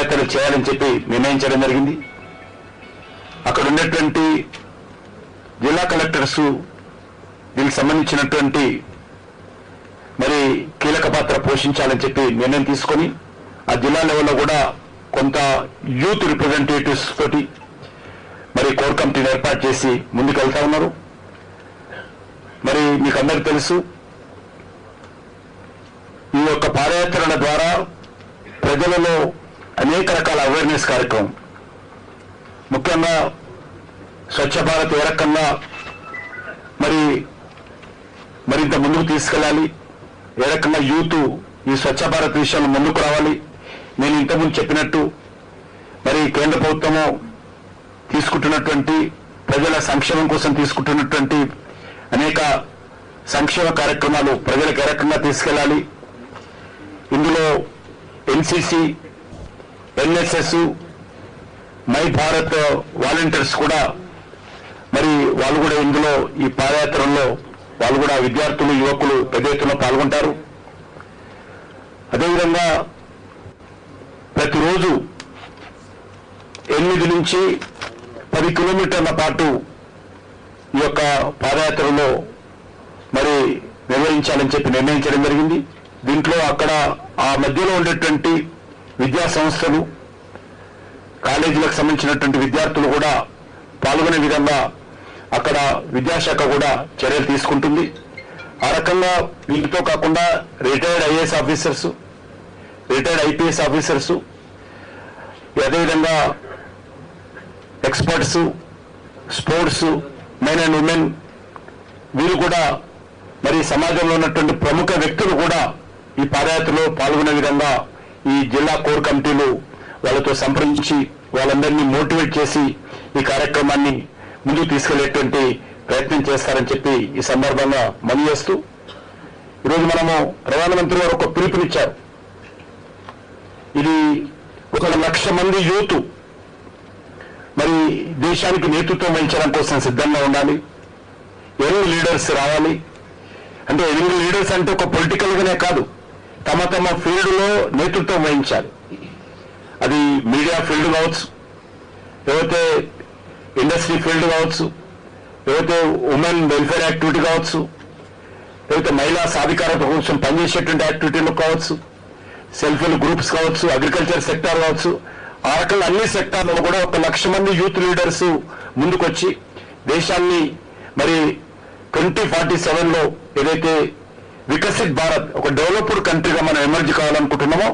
పాదయాత్ర చేయాలని చెప్పి నిర్ణయించడం జరిగింది. అక్కడ ఉన్నటువంటి జిల్లా కలెక్టర్స్ దీనికి సంబంధించినటువంటి మరి కీలక పాత్ర పోషించాలని చెప్పి నిర్ణయం తీసుకొని ఆ జిల్లా లెవెల్లో కూడా కొంత యూత్ రిప్రజెంటేటివ్స్ తోటి మరి కోర్ కమిటీని ఏర్పాటు చేసి ముందుకు వెళ్తా ఉన్నారు. మరి మీకు అందరికీ తెలుసు, ఈ యొక్క పాదయాత్రల ద్వారా ప్రజలలో అనేక రకాల అవేర్నెస్ కార్యక్రమం, ముఖ్యంగా స్వచ్ఛ భారత్ ఏ రకంగా మరింత ముందుకు తీసుకెళ్ళాలి, ఏ రకంగా యూత్ ఈ స్వచ్ఛ భారత్ విషయంలో ముందుకు రావాలి. నేను ఇంతకుముందు చెప్పినట్టు మరి కేంద్ర ప్రభుత్వము తీసుకుంటున్నటువంటి ప్రజల సంక్షేమం కోసం తీసుకుంటున్నటువంటి అనేక సంక్షేమ కార్యక్రమాలు ప్రజలకు ఏ రకంగా తీసుకెళ్ళాలి. ఇందులో NCC, NSS, my Bharat volunteers కూడా మరి వాళ్ళు కూడా ఇందులో ఈ పాదయాత్రల్లో వాళ్ళు కూడా విద్యార్థులు, యువకులు పెద్ద ఎత్తున పాల్గొంటారు. అదేవిధంగా ప్రతిరోజు 8 నుంచి 10 కిలోమీటర్ల పాటు ఈ యొక్క పాదయాత్రలో మరి నిర్వహించాలని చెప్పి నిర్ణయించడం జరిగింది. దీంట్లో అక్కడ ఆ మధ్యలో ఉండేటువంటి విద్యా సంస్థలు, కాలేజీలకు సంబంధించినటువంటి విద్యార్థులు కూడా పాల్గొనే విధంగా అక్కడ విద్యాశాఖ కూడా చర్యలు తీసుకుంటుంది. ఆ రకంగా వీటితో కాకుండా retired IAS officers, retired IPS officers, అదేవిధంగా experts, sports, men and women, వీరు కూడా మరి సమాజంలో ఉన్నటువంటి ప్రముఖ వ్యక్తులు కూడా ఈ పాదయాత్రలో పాల్గొనే విధంగా ఈ జిల్లా కోర్ కమిటీలు వాళ్ళతో సంప్రదించి వాళ్ళందరినీ మోటివేట్ చేసి ఈ కార్యక్రమాన్ని ముందుకు తీసుకెళ్లేటువంటి ప్రయత్నం చేస్తారని చెప్పి ఈ సందర్భంగా మనవి చేస్తూ, ఈరోజు మనము ప్రధానమంత్రి గారు ఒక పిలుపునిచ్చారు. ఇది 1,00,000 మంది యూత్ మరి దేశానికి నేతృత్వం వహించడం కోసం సిద్ధంగా ఉండాలి. యంగ్ లీడర్స్ రావాలి. అంటే యంగ్ లీడర్స్ అంటే ఒక పొలిటికల్ గానే కాదు, తమ తమ ఫీల్డ్ లో నేతృత్వం వహించాలి. అది మీడియా ఫీల్డ్ కావచ్చు, లేకపోతే ఇండస్ట్రీ ఫీల్డ్ కావచ్చు, లేకపోతే ఉమెన్ వెల్ఫేర్ యాక్టివిటీ కావచ్చు, లేకపోతే మహిళా సాధికారత కోసం పనిచేసేటువంటి యాక్టివిటీలు కావచ్చు, సెల్ఫ్ హెల్ప్ గ్రూప్స్ కావచ్చు, అగ్రికల్చర్ సెక్టార్ కావచ్చు. ఆ రకంగా అన్ని సెక్టార్లో కూడా 1,00,000 మంది యూత్ లీడర్స్ ముందుకొచ్చి దేశాన్ని మరి 2047లో ఏదైతే వికసిత్ భారత్, ఒక డెవలప్డ్ కంట్రీగా మనం ఎమర్జ్ కావాలనుకుంటున్నామో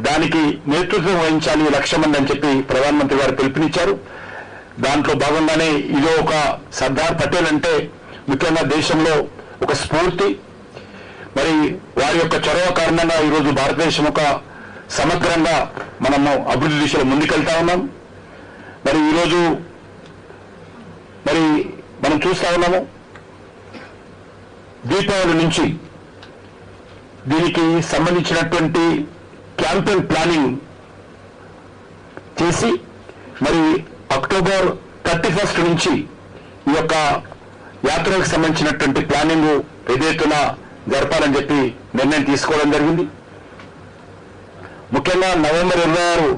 దానికి నేతృత్వం వహించాలి 1,00,000 మంది అని చెప్పి ప్రధానమంత్రి గారు పిలుపునిచ్చారు. దాంట్లో భాగంగానే ఇదో ఒక సర్దార్ పటేల్ అంటే ముఖ్యంగా దేశంలో ఒక స్ఫూర్తి. మరి వారి యొక్క చొరవ కారణంగా ఈరోజు భారతదేశం ఒక సమగ్రంగా మనము అభివృద్ధి దిశలో ముందుకెళ్తా ఉన్నాం. మరి ఈరోజు మరి మనం చూస్తా ఉన్నాము, దీపావళి నుంచి దీనికి సంబంధించినటువంటి క్యాంపెయిన్ ప్లానింగ్ చేసి మరి అక్టోబర్ 31 నుంచి ఈ యొక్క యాత్రకు సంబంధించినటువంటి ప్లానింగ్ ఎదుగుతున్న జరపాలని చెప్పి నిర్ణయం తీసుకోవడం జరిగింది. ముఖ్యంగా నవంబర్ 26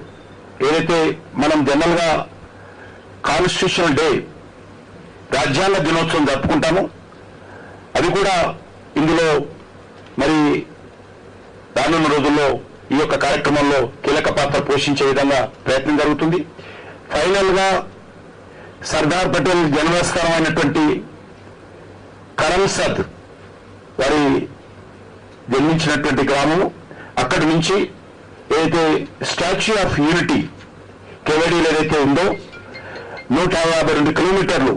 ఏదైతే మనం జనరల్ గా కాన్స్టిట్యూషనల్ డే, రాజ్యాంగ దినోత్సవం జరుపుకుంటామో అది కూడా ఇందులో మరి రానున్న రోజుల్లో ఈ యొక్క కార్యక్రమంలో కీలక పాత్ర పోషించే విధంగా ప్రయత్నం జరుగుతుంది. ఫైనల్ గా సర్దార్ పటేల్ జన్మస్థానం అయినటువంటి కరమ్సద్ వారి జన్మించినటువంటి గ్రామము, అక్కడి నుంచి ఏదైతే స్టాచ్యూ ఆఫ్ యూనిటీ కేవడీలో ఏదైతే ఉందో 152 కిలోమీటర్లు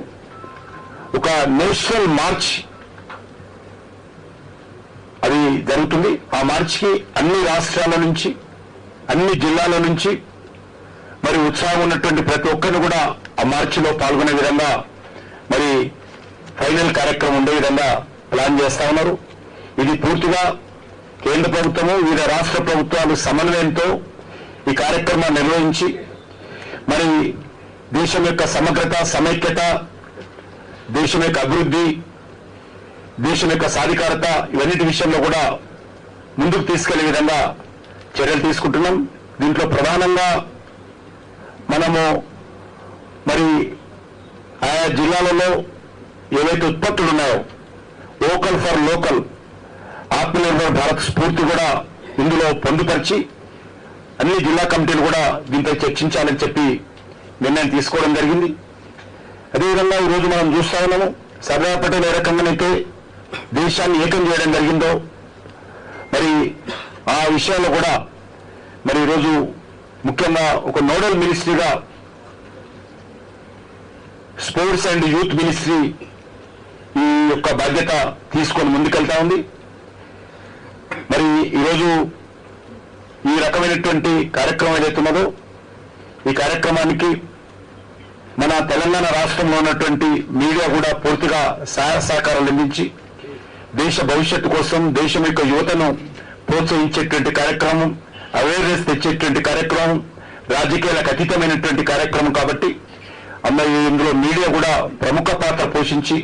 ఒక నేషనల్ మార్చ్ అది జరుగుతుంది. ఆ మార్చ్కి అన్ని రాష్ట్రాల నుంచి, అన్ని జిల్లాల నుంచి మరి ఉత్సాహం ఉన్నటువంటి ప్రతి ఒక్కరిని కూడా ఆ మార్చిలో పాల్గొనే విధంగా మరి ఫైనల్ కార్యక్రమం ఉండే విధంగా ప్లాన్ చేస్తా ఉన్నారు. ఇది పూర్తిగా కేంద్ర ప్రభుత్వము, వివిధ రాష్ట్ర ప్రభుత్వాలు సమన్వయంతో ఈ కార్యక్రమాన్ని నిర్వహించి మరి దేశం యొక్క సమగ్రత, సమైక్యత, దేశం యొక్క అభివృద్ధి, దేశం యొక్క సాధికారత ఇవన్నిటి విషయంలో కూడా ముందుకు తీసుకెళ్లే విధంగా చర్యలు తీసుకుంటున్నాం. దీంట్లో ప్రధానంగా మనము మరి ఆయా జిల్లాలలో ఏవైతే ఉత్పత్తులు ఉన్నాయో vocal for local Atmanirbhar Bharat స్ఫూర్తి కూడా ఇందులో పొందుపరిచి అన్ని జిల్లా కమిటీలు కూడా దీనిపై చర్చించాలని చెప్పి నిర్ణయం తీసుకోవడం జరిగింది. అదేవిధంగా ఈరోజు మనం చూస్తా ఉన్నాము సర్దార్ పటేల్ ఏ రకంగానైతే దేశాన్ని ఏకం చేయడం జరిగిందో మరి ఆ విషయాల్లో కూడా మరి ఈరోజు ముఖ్యంగా ఒక నోడల్ మినిస్ట్రీగా స్పోర్ట్స్ అండ్ యూత్ మినిస్ట్రీ ఈ యొక్క బాధ్యత తీసుకొని ముందుకెళ్తా ఉంది. మరి ఈరోజు ఈ రకమైనటువంటి కార్యక్రమం ఏదైతున్నదో ఈ కార్యక్రమానికి మన తెలంగాణ రాష్ట్రంలో ఉన్నటువంటి మీడియా కూడా పూర్తిగా సహాయ సహకారాలు అందించి దేశ భవిష్యత్తు కోసం దేశం యొక్క యువతను ప్రోత్సహించేటువంటి కార్యక్రమం, అవేర్నెస్ తెచ్చేటువంటి కార్యక్రమం, రాజకీయాలకు అతీతమైనటువంటి కార్యక్రమం కాబట్టి ఇందులో మీడియా కూడా ప్రముఖ పాత్ర పోషించి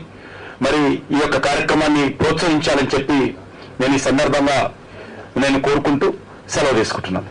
మరి ఈ యొక్క కార్యక్రమాన్ని ప్రోత్సహించాలని చెప్పి నేను ఈ సందర్భంగా కోరుకుంటూ సెలవు తీసుకుంటున్నాను.